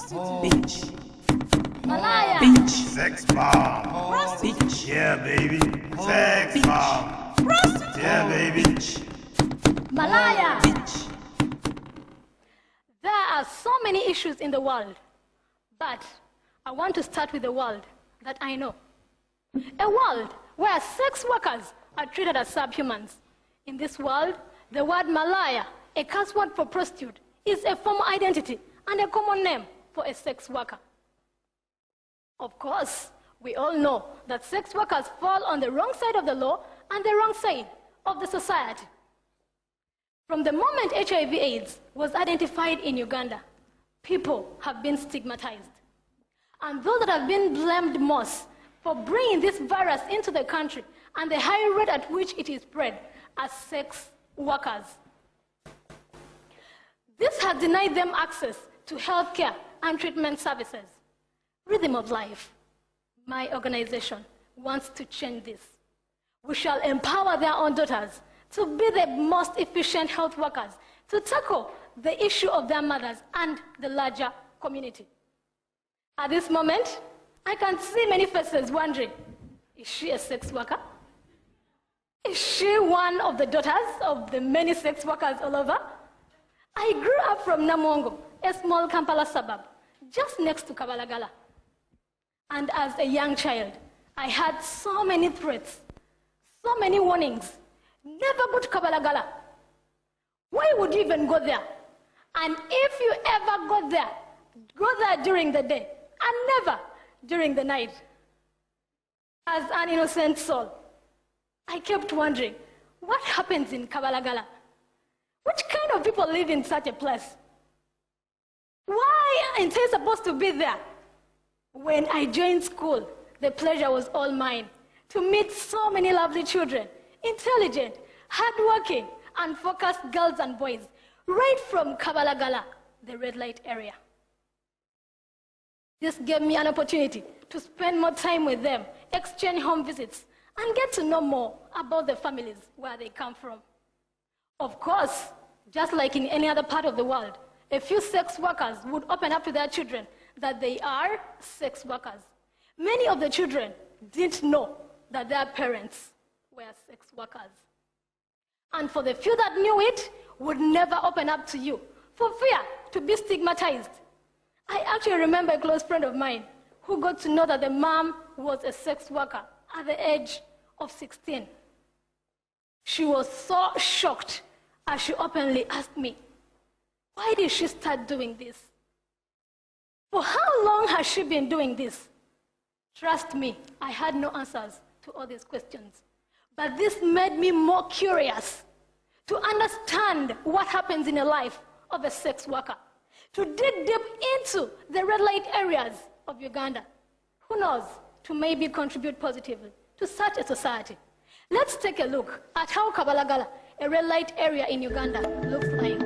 Bitch. Malaya. Bitch. Sex bomb. Bitch. Yeah, baby. Sex bomb. Yeah, baby. Malaya. Bitch. There are so many issues in the world, but I want to start with the world that I know. A world where sex workers are treated as subhumans. In this world, the word Malaya, a curse word for prostitute, is a formal identity and a common name for a sex worker. Of course, we all know that sex workers fall on the wrong side of the law and the wrong side of the society. From the moment HIV/AIDS was identified in Uganda, people have been stigmatized. And those that have been blamed most for bringing this virus into the country and the high rate at which it is spread are sex workers. This has denied them access to healthcare and treatment services. Rhythm of Life, my organization, wants to change this. We shall empower their own daughters to be the most efficient health workers, to tackle the issue of their mothers and the larger community. At this moment, I can see many faces wondering, is she a sex worker? Is she one of the daughters of the many sex workers all over? I grew up from Namongo, a small Kampala suburb, just next to Kabalagala. And as a young child, I had so many threats, so many warnings. Never go to Kabalagala. Why would you even go there? And if you ever go there during the day, and never during the night. As an innocent soul, I kept wondering, what happens in Kabalagala? Which kind of people live in such a place? Why aren't I supposed to be there? When I joined school, the pleasure was all mine to meet so many lovely children, intelligent, hardworking, and focused girls and boys, right from Kabalagala, the red light area. This gave me an opportunity to spend more time with them, exchange home visits, and get to know more about the families where they come from. Of course, just like in any other part of the world, a few sex workers would open up to their children that they are sex workers. Many of the children didn't know that their parents were sex workers. And for the few that knew it, would never open up to you for fear to be stigmatized. I actually remember a close friend of mine who got to know that the mom was a sex worker at the age of 16. She was so shocked as she openly asked me, why did she start doing this? For how long has she been doing this? Trust me, I had no answers to all these questions. But this made me more curious to understand what happens in the life of a sex worker, to dig deep into the red light areas of Uganda. Who knows, to maybe contribute positively to such a society. Let's take a look at how Kabalagala, a red light area in Uganda, looks like.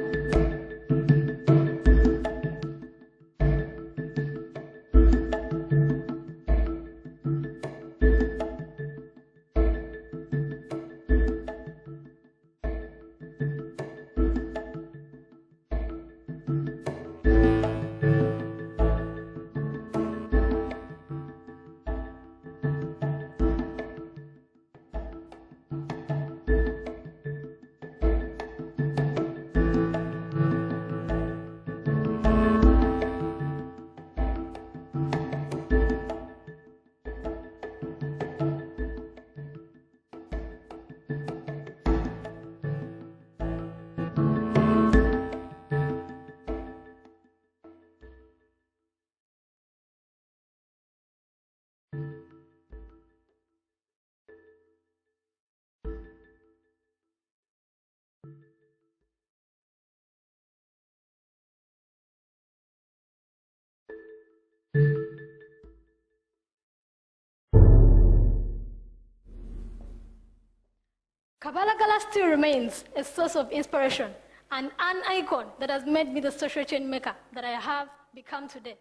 Kabalagala still remains a source of inspiration and an icon that has made me the social change maker that I have become today.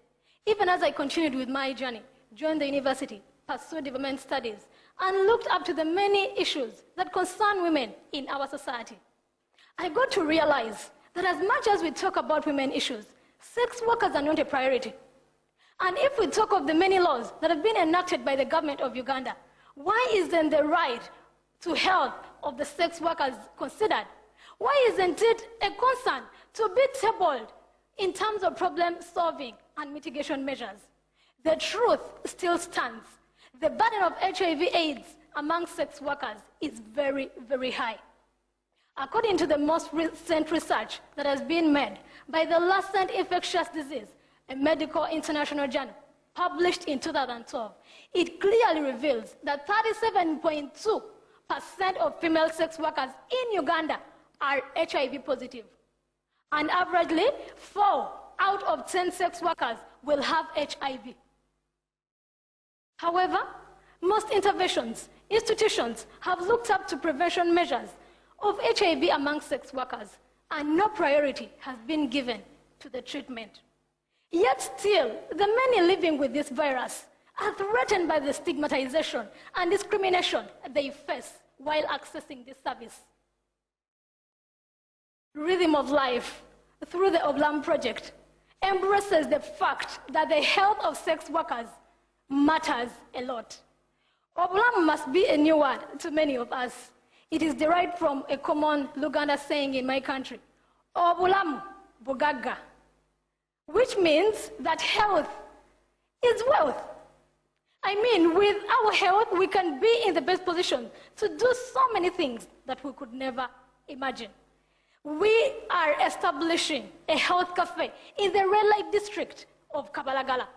Even as I continued with my journey, joined the university, pursued development studies, and looked up to the many issues that concern women in our society, I got to realize that as much as we talk about women issues, sex workers are not a priority And if we talk of the many laws that have been enacted by the government of Uganda, why isn't the right to health of the sex workers considered? Why isn't it a concern to be tabled in terms of problem solving and mitigation measures? The truth still stands. The burden of HIV/AIDS among sex workers is very, very high. According to the most recent research that has been made by the Lancet Infectious Disease, a medical international journal, published in 2012, it clearly reveals that 37.2% of female sex workers in Uganda are HIV positive. And averagely, 4 out of 10 sex workers will have HIV. However, most interventions, institutions have looked up to prevention measures of HIV among sex workers, and no priority has been given to the treatment. Yet still, the many living with this virus are threatened by the stigmatization and discrimination they face while accessing this service. Rhythm of Life, through the Oblam Project, embraces the fact that the health of sex workers matters a lot. Oblam must be a new word to many of us. It is derived from a common Luganda saying in my country, Obulamu Bugaga, which means that health is wealth. I mean, with our health, we can be in the best position to do so many things that we could never imagine. We are establishing a health cafe in the red light district of Kabalagala.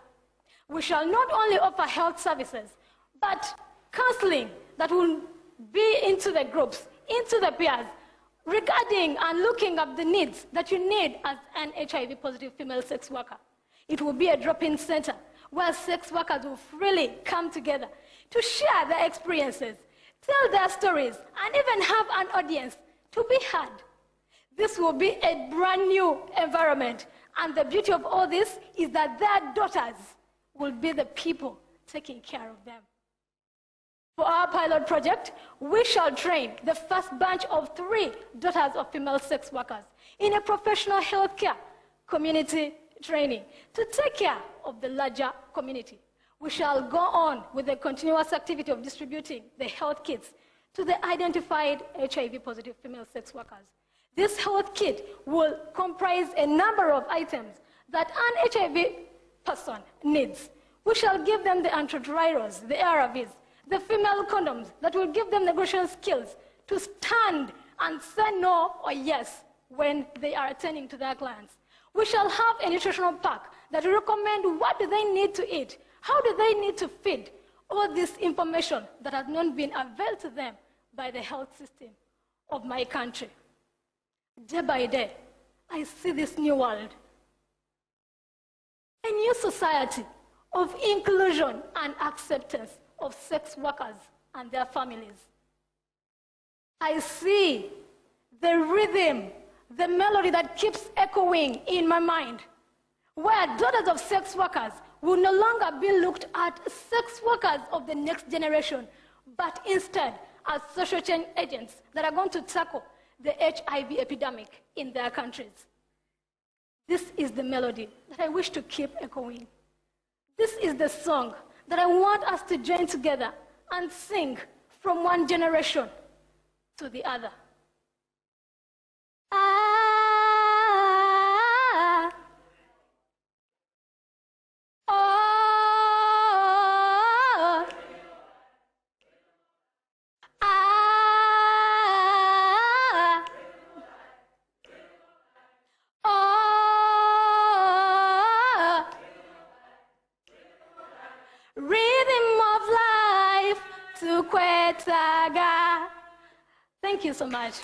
We shall not only offer health services, but counseling that will be into the groups, into the peers, regarding and looking up the needs that you need as an HIV-positive female sex worker. It will be a drop-in center where sex workers will freely come together to share their experiences, tell their stories, and even have an audience to be heard. This will be a brand new environment, and the beauty of all this is that their daughters will be the people taking care of them. For our pilot project, we shall train the first batch of 3 daughters of female sex workers in a professional healthcare community training to take care of the larger community. We shall go on with the continuous activity of distributing the health kits to the identified HIV-positive female sex workers. This health kit will comprise a number of items that an HIV person needs. We shall give them the antivirals, the ARVs, the female condoms that will give them negotiation skills to stand and say no or yes when they are attending to their clients. We shall have a nutritional pack that will recommend what do they need to eat, how do they need to feed, all this information that has not been availed to them by the health system of my country. Day by day, I see this new world, a new society of inclusion and acceptance of sex workers and their families. I see the rhythm, the melody that keeps echoing in my mind, where daughters of sex workers will no longer be looked at as sex workers of the next generation, but instead as social change agents that are going to tackle the HIV epidemic in their countries. This is the melody that I wish to keep echoing. This is the song that I want us to join together and sing from one generation to the other. Ah, oh, ah, oh, rhythm of life to Kwetaga. Thank you so much.